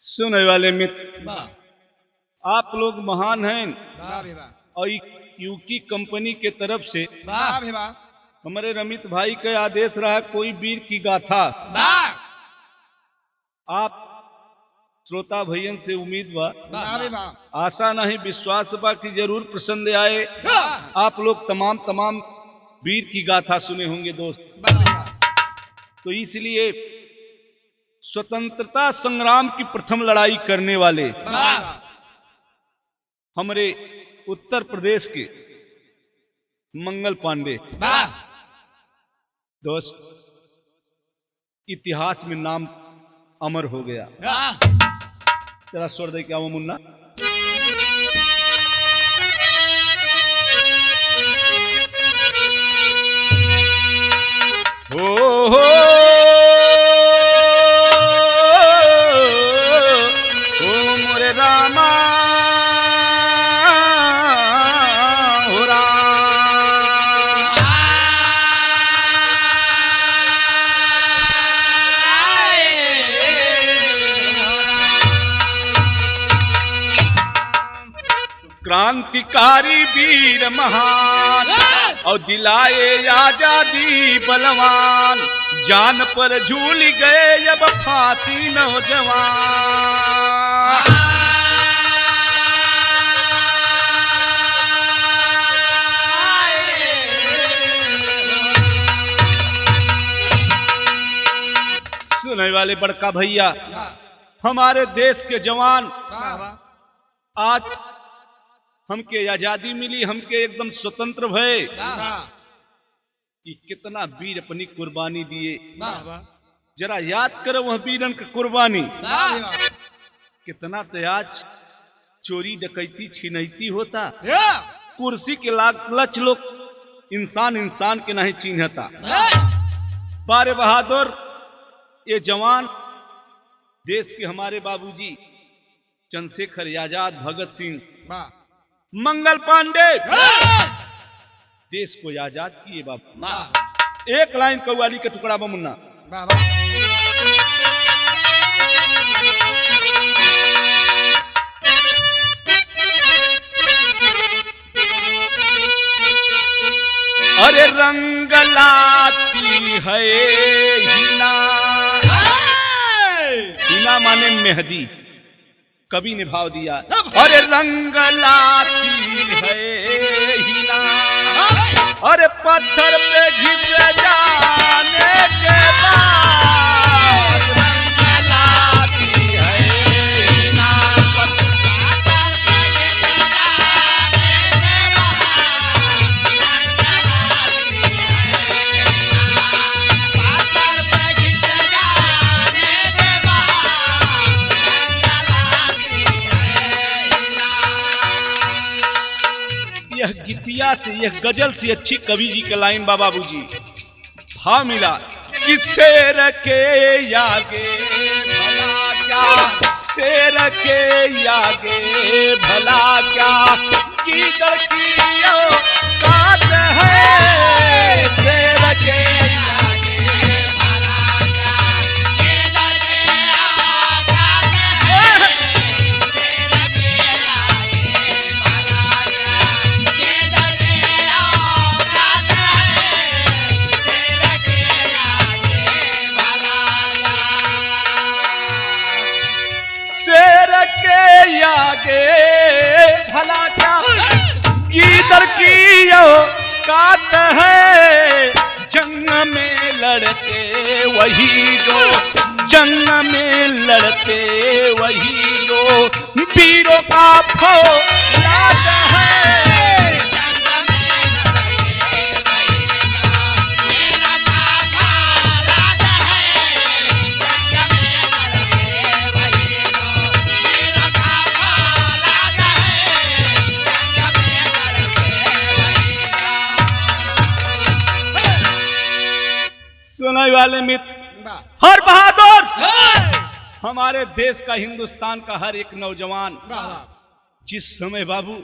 सुनने वाले मित्र, आप लोग महान हैं और यूकी कंपनी के तरफ से हमारे रमित भाई के आदेश रहा कोई वीर की गाथा आप श्रोता भैयन से उम्मीद बा, आशा नहीं विश्वास बा कि जरूर पसंद आए। आप लोग तमाम वीर की गाथा सुने होंगे दोस्त। तो इसलिए स्वतंत्रता संग्राम की प्रथम लड़ाई करने वाले हमारे उत्तर प्रदेश के मंगल पांडे दोस्त, इतिहास में नाम अमर हो गया। तेरा स्वर दे क्या वो मुन्ना। हो मोरे रामा हो क्रांतिकारी वीर महान और दिलाए आजादी बलवान, जान पर झूल गए अब फांसी नौजवान। सुनने वाले बड़का भैया, हमारे देश के जवान आज हमके आजादी मिली, हमके एकदम स्वतंत्र भय कि कितना वीर अपनी कुर्बानी दिए। जरा याद करो वह वीरन की कुर्बानी। कितना तो आज चोरी डकैती छिनैती होता, कुर्सी के लालच लोग इंसान के नहीं चिन्हता। बारे बहादुर ये जवान देश के हमारे बाबूजी चंद्रशेखर आजाद, भगत सिंह, मंगल पांडे देश को आजाद किए बाबू। एक लाइन कव्वाली के टुकड़ा बा मुन्ना। अरे रंग लाती है हिना, हिना माने मेहदी, कवि ने भाव दिया। अरे रंग लाती है हिना, अरे पत्थर पे घिस जाने के बाद रंग लाती है हिना, पत्थर पे घिस जाने के बाद रंग लाती है हिना, पत्थर पे घिस जाने के बाद यह गीतिया से, यह गजल से अच्छी कवि जी के लाइन बाबा बूजी भाव मिला कि शेर के आगे भला क्या, शेर के आगे भला क्या, की लड़कियों बात है, शेर के आगे भला क्या, की लड़कियों बात है, शेर के आगे भला क्या, आगे भला क्या, की लड़कियों कात है, जंग में लड़ते वही जो जंग में लड़ते वही जो वीरों का फौलाद है। सुनाई वाले मित्र, हर बहादुर हमारे देश का, हिंदुस्तान का हर एक नौजवान जिस समय बाबू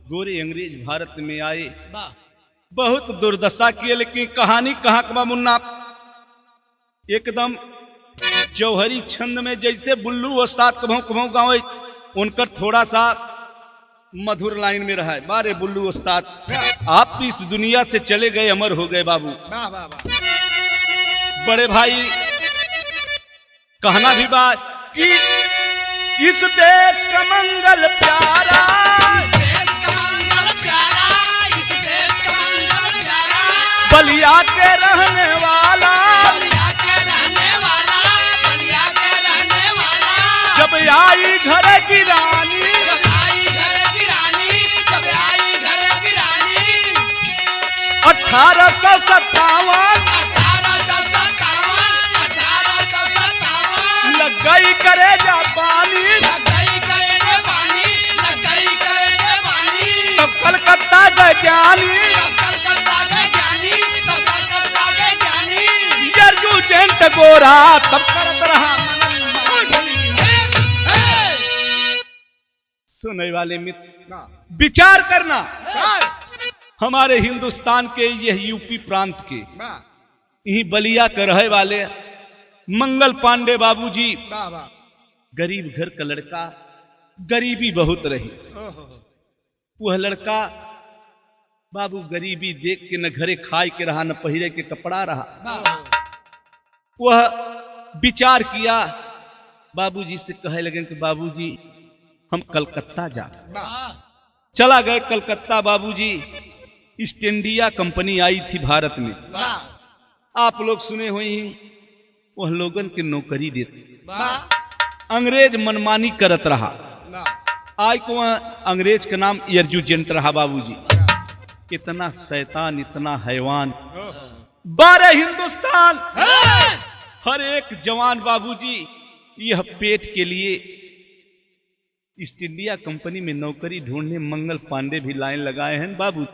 गोरे अंग्रेज भारत में आए बहुत दुर्दशा की, लेकिन कहानी कहाँ का मुन्ना एकदम जौहरी छंद में जैसे बुल्लू उस्ताद कभों कभों गाँव उनकर थोड़ा सा मधुर लाइन में रहा है। बारे बुल्लू उस्ताद आप इस दुनिया से चले गए, अमर हो गए बाबू। बड़े भाई कहना भी बात कि इस देश का मंगल प्यारा, बलिया के रहने वाला, जब आई घर की रानी, 1857 लग गई करे जापानी, तब कलकत्ता गए ज्ञानी, अर्जुन गोरा तब करत रहा। सुनने वाले मित्र विचार करना, हमारे हिंदुस्तान के यह यूपी प्रांत के यही बलिया के रहे वाले मंगल पांडे बाबूजी, गरीब घर का लड़का, गरीबी बहुत रही। वह लड़का बाबू गरीबी देख के न घरे खाए के रहा, न पहिरे के कपड़ा रहा। वह विचार किया, बाबूजी से कहे लगे कि बाबूजी हम कलकत्ता जा। चला गए कलकत्ता। बाबूजी ईस्ट इंडिया कंपनी आई थी भारत में, आप लोग सुने हुए हैं। वह लोगन के नौकरी देते, अंग्रेज मनमानी करत रहा। आज को वह अंग्रेज का नाम एडजुटेंट रहा बाबूजी। इतना शैतान, इतना हैवान। 12 हिंदुस्तान हर एक जवान बाबूजी यह पेट के लिए ईस्ट इंडिया कंपनी में नौकरी ढूंढने मंगल पांडे भी लाइन लगाए हैं बाबू।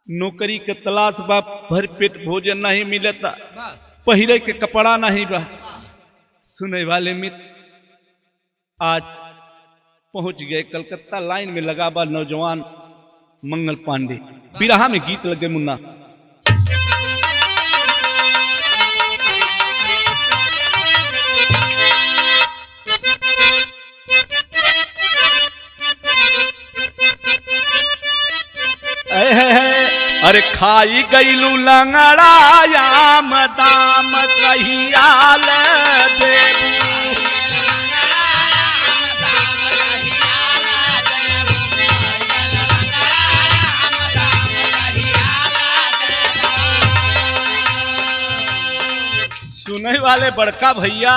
नौकरी के तलाश बा, भर पेट भोजन नहीं मिलता, पहिरे के कपड़ा नहीं बा। सुने वाले मित्र आज पहुंच गए कलकत्ता, लाइन में लगा बा नौजवान मंगल पांडे। बिरहा में गीत लगे मुन्ना, अरे खाई गईलू लंगड़ाया मदाम कहियाल देबू। सुनने वाले बड़का भैया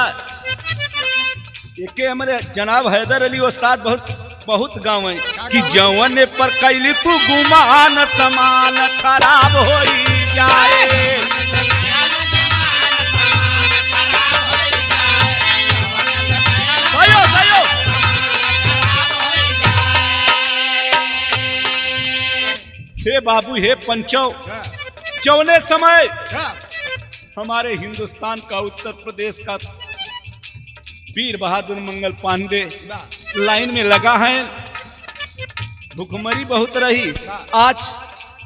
एके हमारे जनाब हैदर अली उस्ताद बहुत गाँव है कि जवन पर कैली तू गुमान समान खराब हो जाए। हे बाबू, हे पंचो, जौने समय हमारे हिंदुस्तान का, उत्तर प्रदेश का वीर बहादुर मंगल पांडे लाइन में लगा है, भुखमरी बहुत रही। आज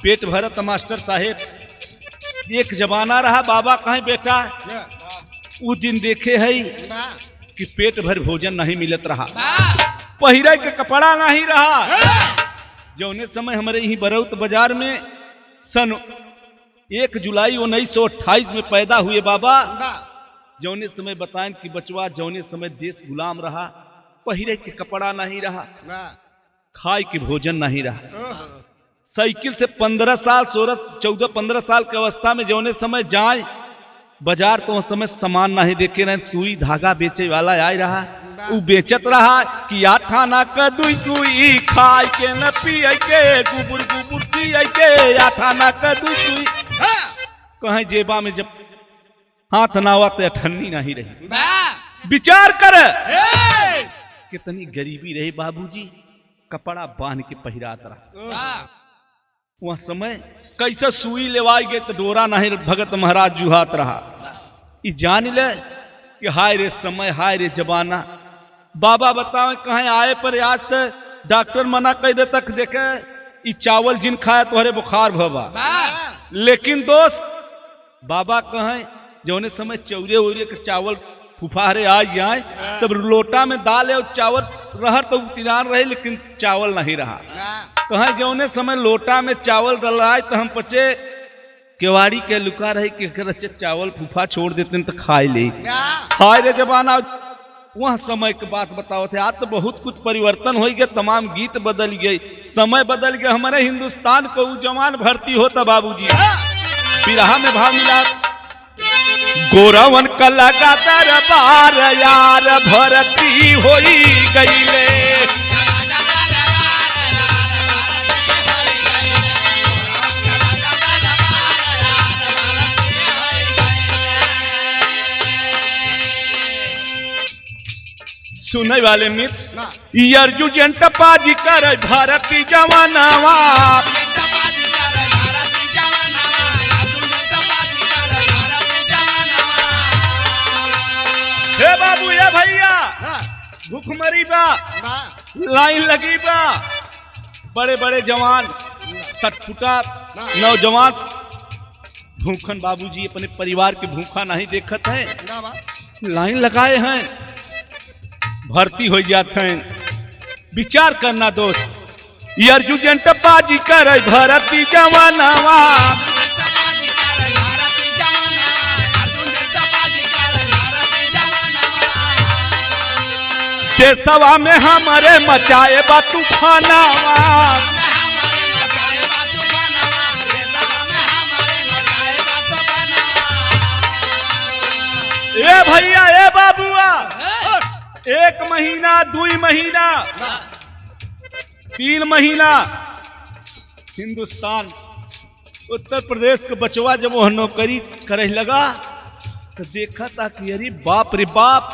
पेट भरत मास्टर साहेब। एक जमाना रहा बाबा कहीं बेटा, उस दिन देखे है कि पेट भर भोजन नहीं मिलत रहा, पहिरे के कपड़ा नहीं रहा। जौने समय हमारे यही बरौत बाजार में सन 1 जुलाई 1928 में पैदा हुए बाबा। जौने समय बताएं कि बचवा, जौने समय देश गुलाम रहा, पहिरे के कपड़ा नहीं रहा, खाए के भोजन नहीं रहा। साइकिल से 15 साल 14 साल के अवस्था में जौने समय जाए बाजार तो उस समय सामान नहीं देखे रहे, सुई धागा बेचे वाला आए रहा, वो बेचत रहा कि आठाना का दुई सुई खाए के न पिए के गुबुर गुबुर पिए के आठाना का दुई सुई कहीं जेबा में जब हाथ ना हुआ तो अठन्नी नहीं रही। विचार कर कितनी गरीबी रही बाबूजी, कपड़ा बांध के पहिरात रहा। वह समय कैसे सुई लेवाई गए तो डोरा नहीं, भगत महाराज जुहात रहा। ई जान ले कि हाय रे समय हाय रे जमाना। बाबा बताओ कहीं आए पर आज तक डॉक्टर मना कर दे तक देखे ई चावल जिन खाया तुम्हारे बुखार भवा, लेकिन दोस्त बाबा कहें जौने समय चौरे उरे के चावल फुफारे आ जाए तब लोटा में दाल और चावल रहर तो तिरान रहे लेकिन चावल नहीं रहा। कहें जौने समय लोटा में चावल डलाए तो हम पचे केवाड़ी के लुका रहे कि चावल फूफा छोड़ देते तो खाए ले। हाय रे जमाना, वह समय की बात बताओ थे। आज तो बहुत कुछ परिवर्तन हो गया, तमाम गीत बदल गए, समय बदल गया। हमारे हिंदुस्तान को जवान भर्ती होता बाबूजी, बिरहा में भाव मिला गोरवन का लगा दरबार यार भर्ती होई गईले। सुनने वाले मित्र अर्जुन पाजी कर भारती जवानवा, हे बाबू ये भैया भूखमरी बा लाइन लगी बा, बड़े बड़े जवान सटफुटा नौजवान भूखन बाबूजी अपने परिवार के भूखा नहीं देखत है, लाइन लगाए हैं भर्ती हो जाते हैं। विचार करना दोस्त, ये अर्जुन टप्पाजी कर भर्ती जवानवा, देशवा में हमारे मचाए बा तूफानवा। ए भैया ए बाबुआ, 1 महीना 2 महीना 3 महीना हिंदुस्तान उत्तर प्रदेश के बचवा जब वह नौकरी करे लगा तो देखा था कि अरे बाप रे बाप,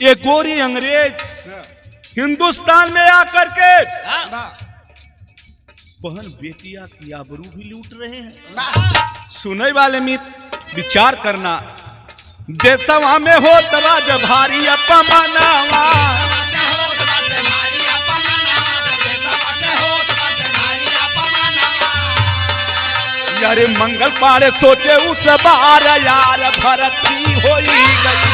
ये गोरी अंग्रेज हिंदुस्तान में आकर के बहन बेटिया की आबरू भी लूट रहे हैं। सुनने वाले मित्र विचार करना, देशवा में हो तरा जब भारी अपमानवा, यारे मंगल पारे सोचे उस बार यार भर्ती होई गई।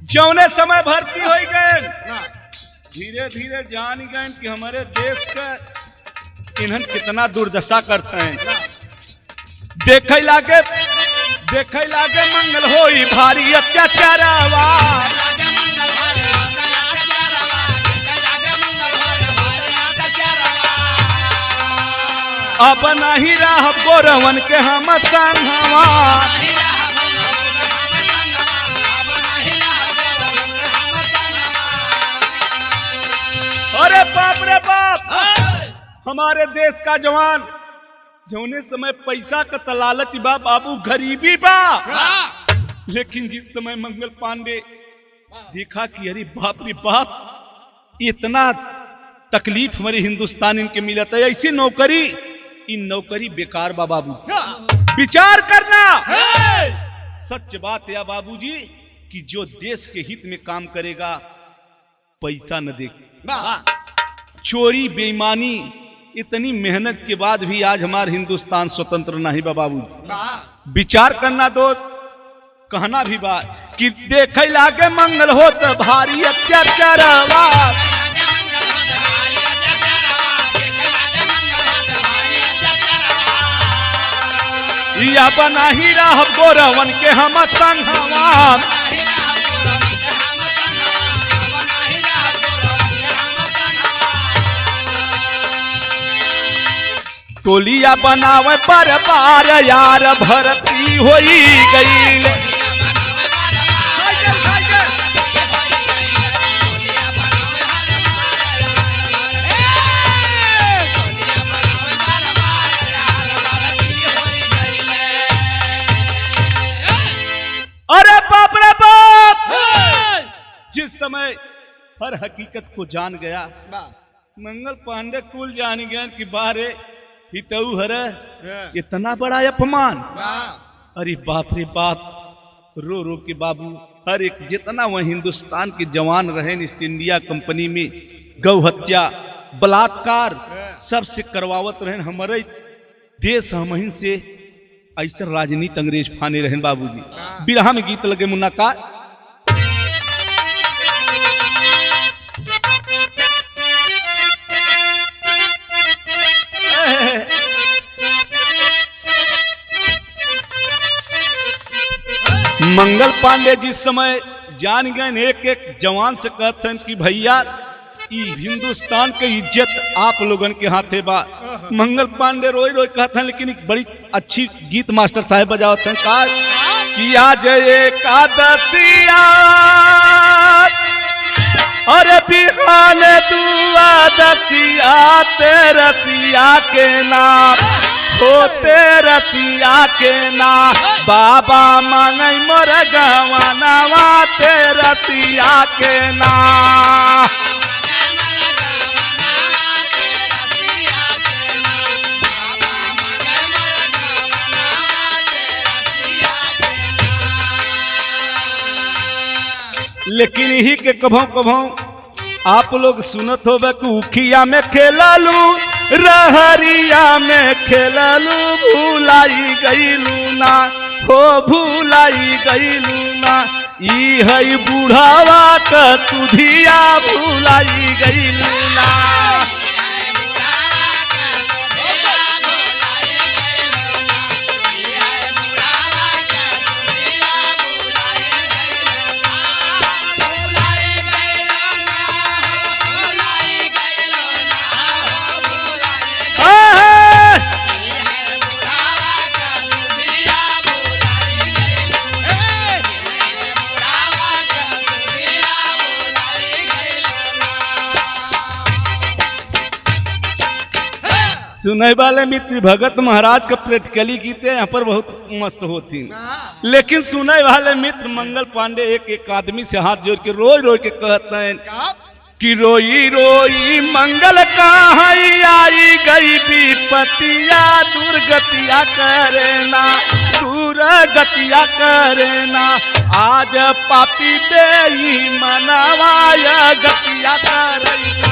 जौने समय भर्ती हो गए धीरे धीरे जान गए कि हमारे देश का इन्हन कितना दुर्दशा करते हैं। देखे लागे मंगल होई भारी अत्याचारवा, अब नहीं रह गोरवन के हम संगवा। अरे बाप रे बाप, हमारे देश का जवान जौने समय पैसा का तलालच बा बाबू, गरीबी बा, लेकिन जिस समय मंगल पांडे देखा कि अरे बाप रे बाप, इतना तकलीफ हमारे हिंदुस्तान इनके मिला था, ऐसी नौकरी, इन नौकरी बेकार बा बाबू। विचार करना, सच बात है बाबूजी कि जो देश के हित में काम करेगा पैसा न देगा। चोरी बेईमानी इतनी मेहनत के बाद भी आज हमारा हिंदुस्तान स्वतंत्र नहीं बा बाबू। विचार करना दोस्त, कहना भी बात कि देखे लागे मंगल हो तो भारी अत्याचारवा, या बना ही रह गोरवन के हम संगवा टोलिया बनावे पर बार यार भर्ती होई गई अरे बाप रे बाप जिस समय हर हकीकत को जान गया मंगल पांडे कुल जान गया कि बारे हितऊ हर इतना बड़ा अपमान। अरे बाप रे बाप रो रो के बाबू हर एक जितना वह हिंदुस्तान के जवान रहे ईस्ट इंडिया कंपनी में गौ हत्या बलात्कार सबसे करवावत रहे हमारे देश हमहिन से ऐसा राजनीति अंग्रेज फाने रहन बाबूजी। बिरहा में गीत लगे मुन्ना का मंगल पांडे जिस समय जान गए एक एक जवान से कहते हैं कि भैया हिंदुस्तान के इज्जत आप लोगन के हाथे बा। मंगल पांडे रोई रोई कहते हैं लेकिन एक बड़ी अच्छी गीत मास्टर साहब बजाते हैं का कि आज एकादशिया अरे बिहान दुआदशिया तेरसिया के नाम होते रसिया के ना बाबा मांगई मोर गवानवा ते रसिया के ना लेकिन ही के कभों कभों आप लोग सुनत होबे कि उखिया में खेलालू रहरिया में खेललू भूलाई गईलू ना हो भूलाई गईलू ना ई है बुढ़ावा का तुधिया भूलाई गईलू ना। सुनने वाले मित्र भगत महाराज का प्रैक्टिकली गीते यहाँ पर बहुत मस्त होती लेकिन सुनने वाले मित्र मंगल पांडे एक एक आदमी से हाथ जोड़ के रोई रोई के कहते हैं कि रोई रोई मंगल कहाँ आई गई विपतिया दुर्गतिया करेना दुर्गतिया करेना आज पापी बेई मनवाया गतिया करेना।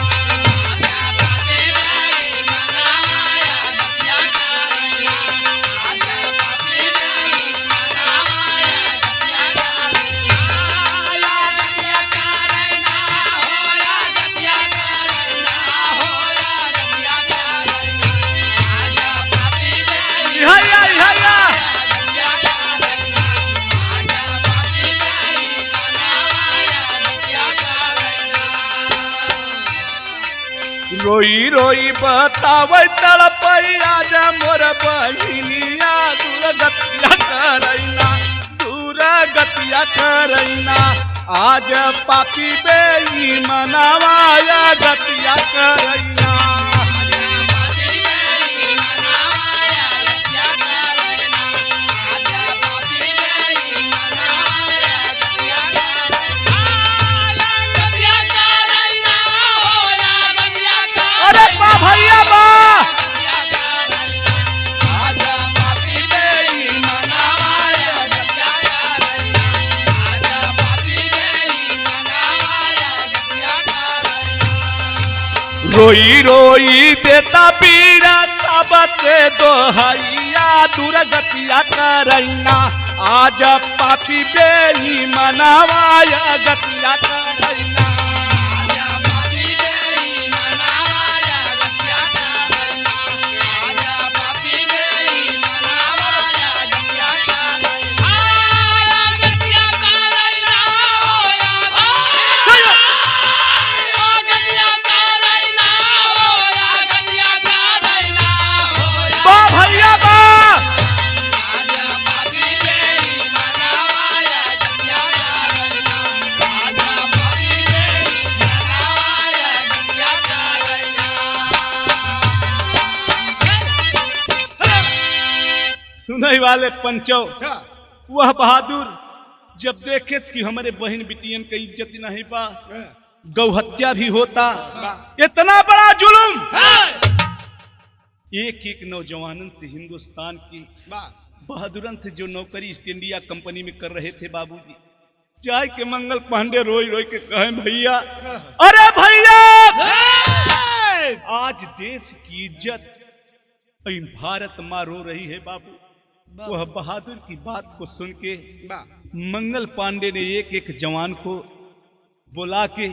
रोई रोई बतावे तड़पैया जे मोर बहिनिया दुर्गतिया करैना दुर्गतिया करैना आज पापी बेई मनवाया गतिया करैना। भैया बा रोई रोई देता पीड़ा तबते दोहैया दुर्गतिया करैना आज पापी बेई मनवाया गतिया करैना। सुनई वाले पंचो वह बहादुर जब देखे कि हमारे बहन बिटियन की इज्जत नहीं बा, गौहत्या भी होता, इतना बड़ा जुल्म एक एक नौजवानन से हिंदुस्तान की बहादुरन से जो नौकरी ईस्ट इंडिया कंपनी में कर रहे थे बाबूजी, चाहे के मंगल पांडे रोई रोई के कहे भैया, अरे भैया आज देश की इज्जत भारत माँ रो रही है बाबू। वह बहादुर की बात को सुन के मंगल पांडे ने एक एक जवान को बुला के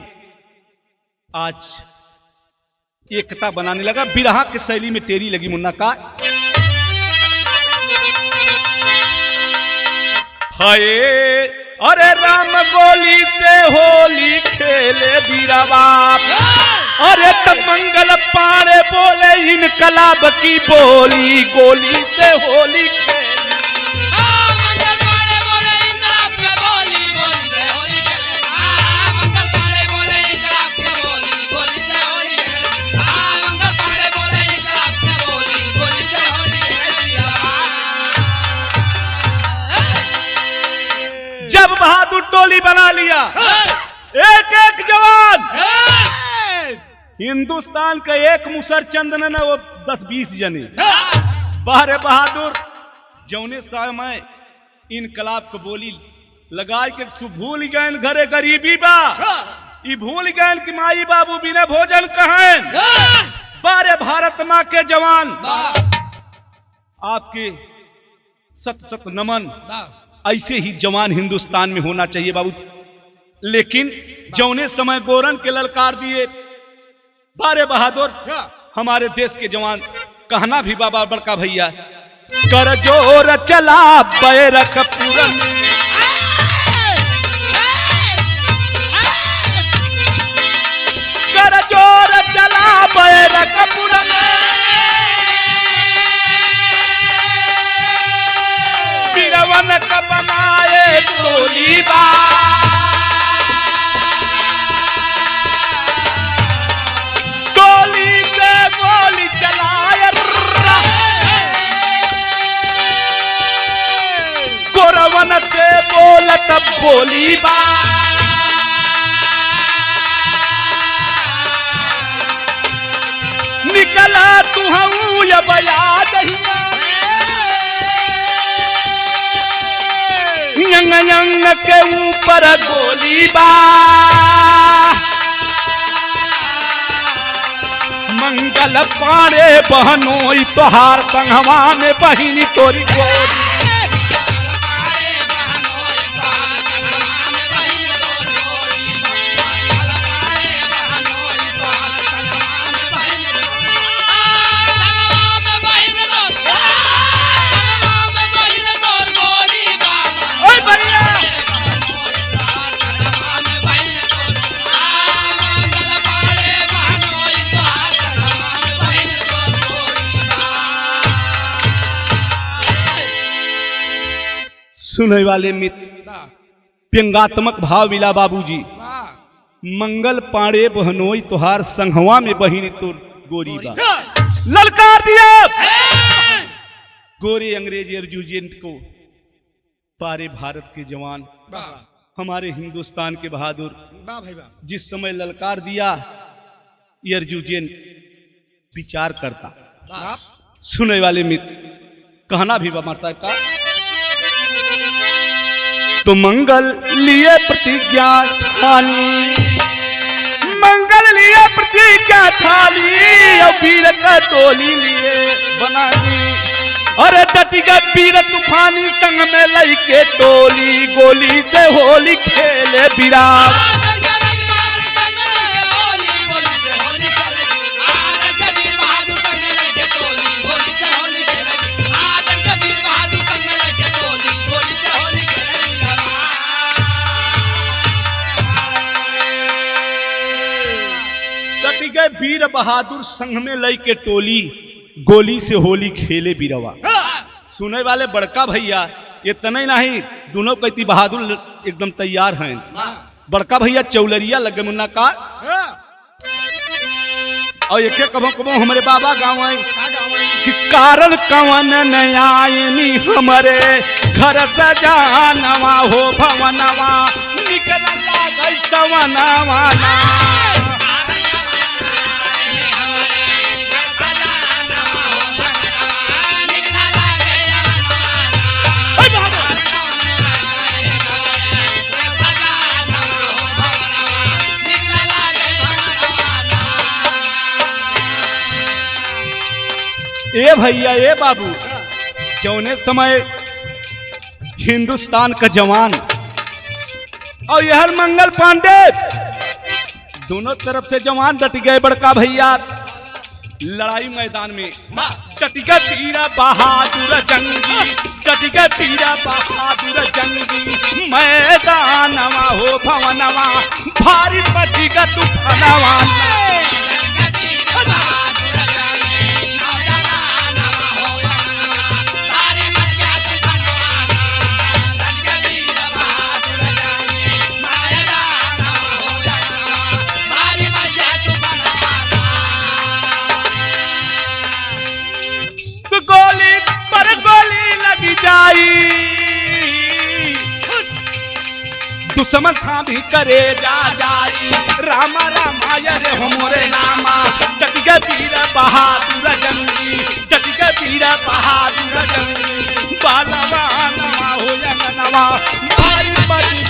आज एकता बनाने लगा। बिरहा की शैली में तेरी लगी मुन्ना का हाय, अरे राम गोली से होली खेले बीरावा, अरे तब मंगल पांडे बोले इनकलाब की बोली, गोली से होली खेले। जब बहादुर टोली बना लिया, एक एक जवान हिंदुस्तान का एक मुसर चंद न वो 10-20 जने बाहर बहादुर जौने समय इनकलाब को बोली लगा के भूल गए घरे गरीबी बा, ई भूल गए कि माई बाबू बिना भोजन कहन। बारे भारत माँ के जवान आपके सत सत नमन। ऐसे ही जवान हिंदुस्तान में होना चाहिए बाबू। लेकिन जौने समय गोरन के ललकार दिए बारे बहादुर हमारे देश के जवान, कहना भी बाबा बड़का भैया, कर जोर चला बैरक पूरन, कर जोर चला बैरक पूरन, बीरवन का बनाए टोली बा, टोली से गोली चलाए, गोरवन से बोलत बोली बा, निकला तू हूँ या बयाद यंग यंग के ऊपर गोली बा, मंगल पांडे बहनों तोहार संगवा में बहिनी तोरी गोली, सुनने वाले मित्र व्यंगात्मक भाव मिला बाबूजी, मंगल पांडे बहनोई तोहार संघवा में बहिनी तो गोरी बा, ललकार दिया गोरे अंग्रेज एजेंट को। पारे भारत के जवान हमारे हिंदुस्तान के बहादुर जिस समय ललकार दिया एजेंट विचार करता। सुनने वाले मित्र कहना भी बा साहब का, तो मंगल लिए प्रतिज्ञा ठानी, मंगल लिए प्रतिज्ञा ठानी, और वीर का टोली लिए बनानी, अरे डटिका वीर तूफानी संग में लई के टोली, गोली से होली खेले विराट। वीर बहादुर संघ में लई के टोली, गोली से होली खेले बीरवा। सुने वाले बड़का भैया इतना ही नहीं, दोनों कहती बहादुर एकदम तैयार हैं। बड़का भैया चौलरिया लगे मुन्ना का और एक कबो कबो हमारे बाबा गाँव आई कि कारण कवन नयायनी हमारे घर सजानवा हो भवनवा निकलला गई सवनवा ए भैया ए बाबू जौने समय हिंदुस्तान का जवान और यह मंगल पांडे दोनों तरफ से जवान डट गए बड़का भैया लड़ाई मैदान में चटिका पीरा बहादुर जंगी चटिका पीरा बहादुर जंगी मैदानवा हो भवनवा भारी पटिका तूफानवा गोली पर गोली लगी जाई दुश्मन था भी करे जा जाई रामा रामा रे हमरे नामा टटिका पीरा बहादुर जंगी टटिका पीरा बहादुर जंगी बालवा नवा हो नवा भाई बड़ी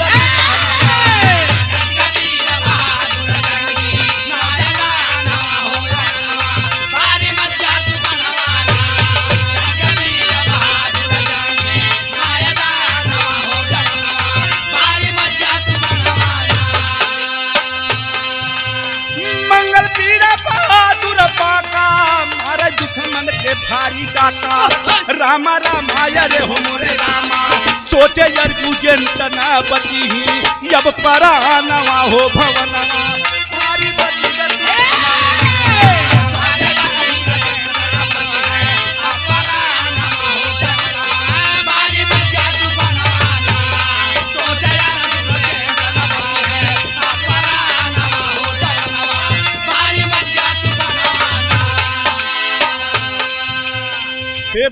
दुश्मन के भारी डाका रामा रामा रे हमरे रामा सोचे अर्जुन तना बची ही जब परानवा हो भवनवा भारी बची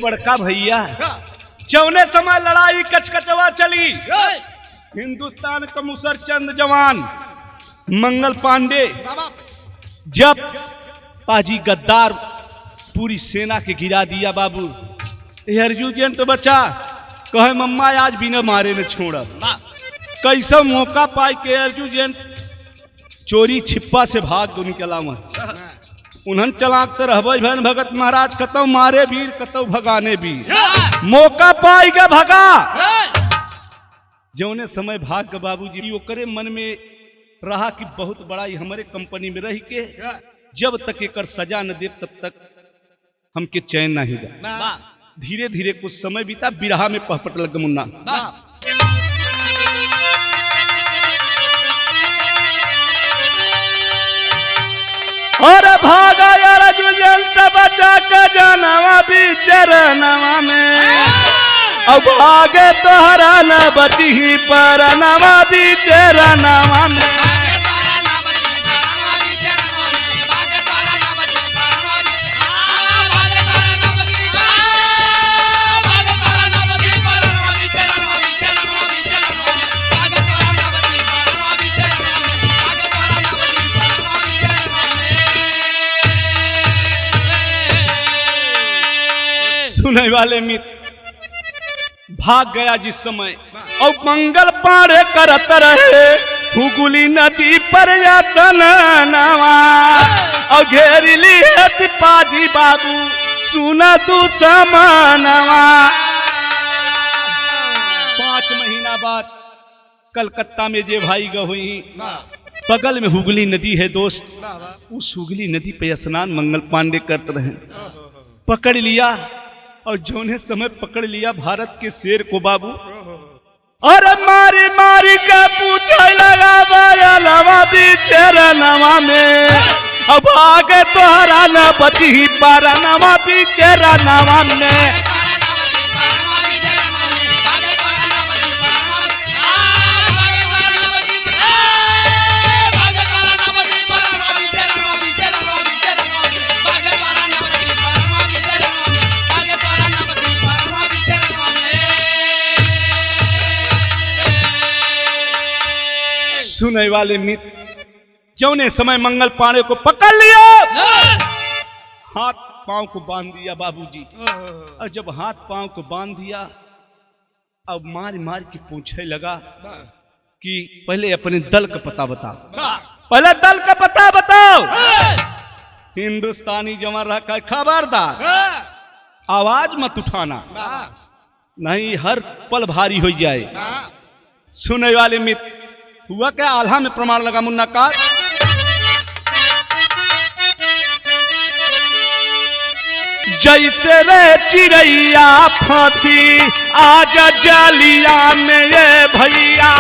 बड़का भैया जौने समय लड़ाई कचकचवा चली हिंदुस्तान का मुसरचंद जवान मंगल पांडे जब पाजी गद्दार पूरी सेना के गिरा दिया बाबू अर्जुन तो बचा कहे मम्मा आज बिना मारे न छोड़ा कैसा मौका पाई के अर्जुन चोरी छिप्पा से भाग दो निकला उन्हन चलाते रहबे भन भगत महाराज कतौ मारे वीर कतौ भगाने वीर मौका पाएगा भगा जौने समय भाग के बाबूजी ओकरे मन में रहा कि बहुत बड़ा ही हमारे कंपनी में रह के जब तक एक सजा न दे तब तक हमके चैन नहीं जा धीरे धीरे कुछ समय बीता बिरहा में पहपट लग मुन्ना और भागा यार अर्जुन बचा के जानवा बिचरनवा में अब भागे तोहरा न बची पर नवा बिचरनवा में सुनने वाले मित्र भाग गया जिस समय और मंगल पाड़े करत रहे हुगुली नदी पर यातन नवा और घेर ली है पाजी बाबू सुना तू समानवा 5 महीना बाद कलकत्ता में जे भाई गई बगल में हुगली नदी है दोस्त उस हुगली नदी पे स्नान मंगल पांडे करते रहे पकड़ लिया और जौने समय पकड़ लिया भारत के शेर को बाबू और मारी मारी के पूछे लगा बाया बिचरनवा में अब आगे तोहरा न बची पारनवा बिचरनवा में सुनने वाले मित्र जौने समय मंगल पांडे को पकड़ लिया, हाथ पांव को बांध दिया बाबूजी। और जब हाथ पांव को बांध दिया, अब मार मार के पूछने लगा कि पहले अपने दल का पता बताओ, पहले दल का पता बताओ। हिंदुस्तानी जवान रखा, खबरदार आवाज मत उठाना, नहीं हर पल भारी हो जाए। सुनने वाले मित्र हुआ क्या, आल्हा में प्रमाण लगा मुन्ना का। जैसे रे चिड़ैया फांसी आजा जालिया में ये भैया,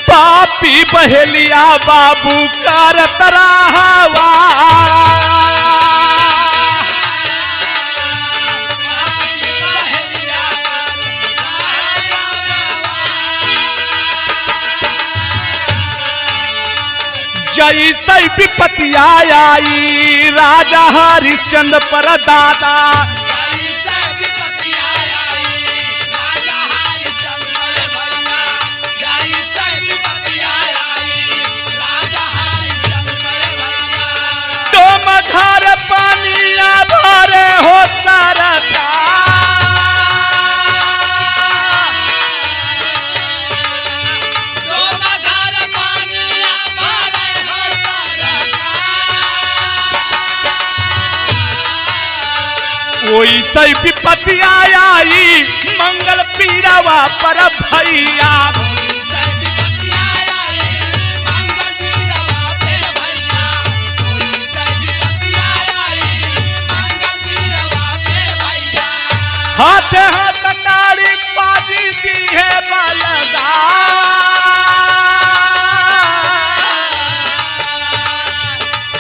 पापी बहेलिया बाबू कर तराहवा, जैसे विपत्ति आई राजा हरिश्चंद्र पर दादा, तुम घर पानिया भरे हो सरकार, कोई सही विपत्ति आई मंगल पीरावा पर भैया, हाथ हाथ नाड़ी बाजी दी है बलदा,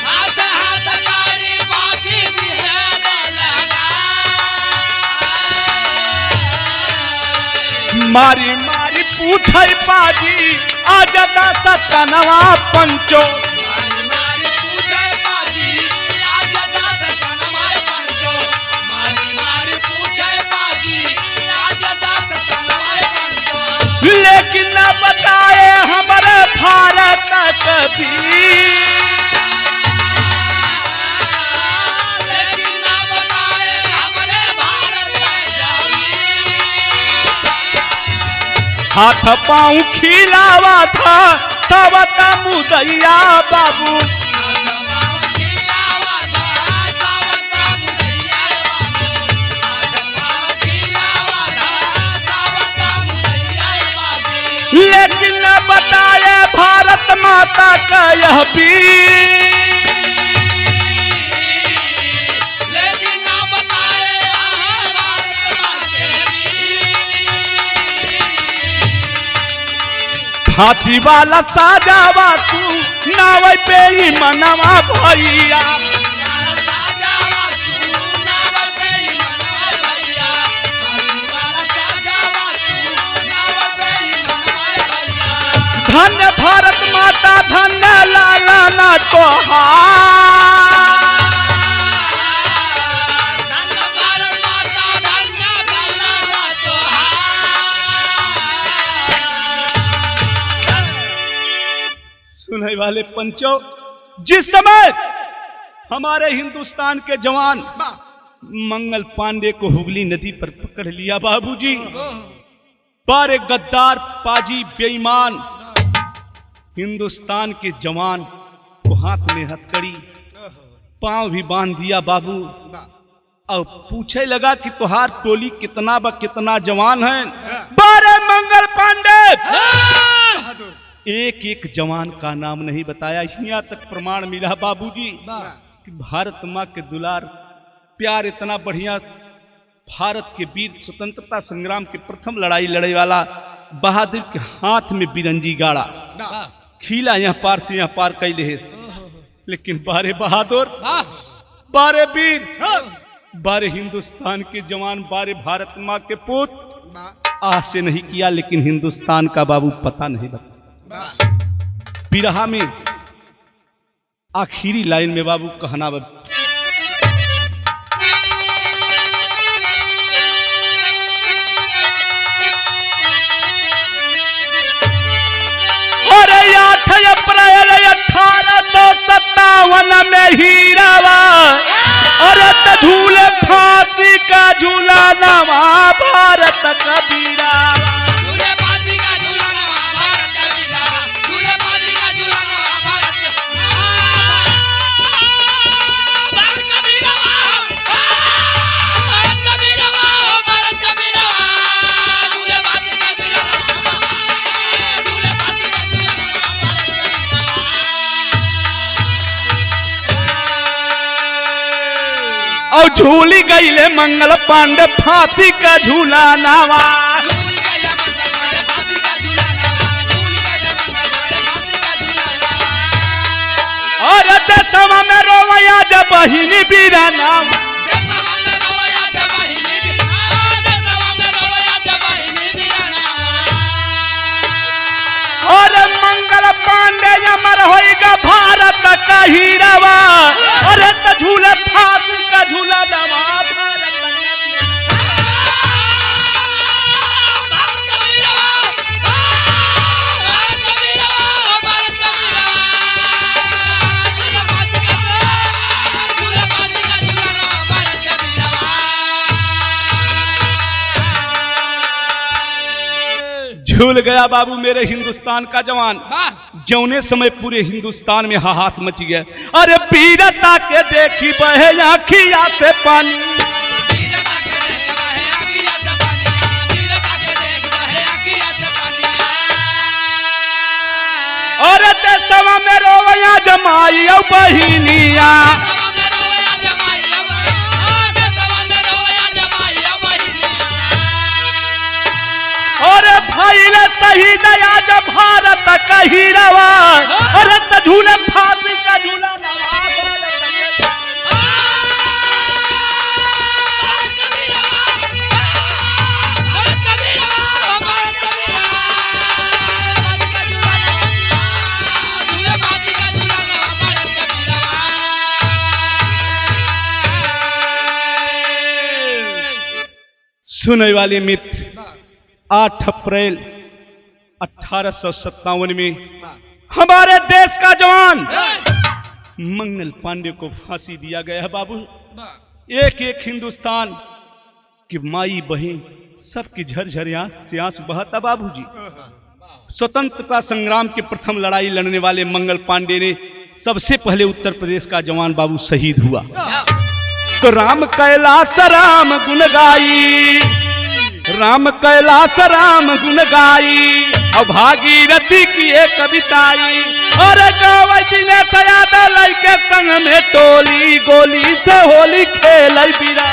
हाथ हाथ नाड़ी बाजी दी है बलदा, मारी मारी पूछे बाजी आजदा सतनवा पंचो, लेकिन न बताए हमारे भारत कभी, लेकिन न बताए हमारे भारत कभी, हाथ पांव खिलावा था सबका मुदैया बाबू, लेकिन न बताए भारत माता का यह वीर, लेकिन न बताए भारत माता के वीर, फांसी वाला साजावा तू नाव पे ही मनवा भैया, धन्य भारत माता धन्य लाला ना तोहार, धन्य भारत माता धन्य लाला ना तोहार। सुनने वाले पंचों, जिस समय हमारे हिंदुस्तान के जवान मंगल पांडे को हुगली नदी पर पकड़ लिया बाबूजी, बारे गद्दार पाजी बेईमान हिंदुस्तान के जवान को हाथ में हथकड़ी पांव भी बांध दिया बाबू, और पूछे लगा कि तुहार टोली कितना ब कितना जवान है। बारे मंगल पांडे एक एक जवान का नाम नहीं बताया। यहाँ तक प्रमाण मिला बाबूजी कि भारत माँ के दुलार प्यार इतना बढ़िया, भारत के वीर स्वतंत्रता संग्राम के प्रथम लड़ाई लड़े वाला बहादुर के हाथ में बिरंजी गाड़ा खीला यहाँ पार से यहाँ पार कैले है। लेकिन बारे बहादुर, बारे वीर, बारे हिंदुस्तान के जवान, बारे भारत माँ के पुत्र आज से नहीं किया, लेकिन हिंदुस्तान का बाबू पता नहीं बता। बिरहा में आखिरी लाइन में बाबू कहना और 8 अप्रैल 1857 में हीरावा और झूले फांसी का झूला नवा भारत कबीरा और झूली गईले मंगल पांडे फांसी का झूला नावा और दसवा में रोवैया जब बहिनी बीरा नाम और मंगल पांडे अमर होएगा भारत का हीरावा अरे तो झूले फांसी का झूला नवा भारत झूल गया बाबू मेरे हिंदुस्तान का जवान। जौने समय पूरे हिंदुस्तान में हाहास मच गया। अरे वीरता के देखी बहे आँखिया से पानी और देशवा में रोवैया जमाई बहिनिया और भाई शहीद आज भारत का हीरावा अरे तो झूले फांसी का झूला नवा सुनने वाले मित्र 8 अप्रैल 1857 में हमारे देश का जवान मंगल पांडे को फांसी दिया गया है बाबू। एक एक हिंदुस्तान की माई बहन सबकी झरझर आंख से आंसू बहाता बाबूजी। स्वतंत्रता संग्राम के प्रथम लड़ाई लड़ने वाले मंगल पांडे ने सबसे पहले उत्तर प्रदेश का जवान बाबू शहीद हुआ। तो राम कैलाश राम गुण गाई राम कैलाश राम गुण गाई और भागीरथी की एक कविताई और गावे दिनेश यादव लइके संग में टोली गोली से होली खेल बिरा।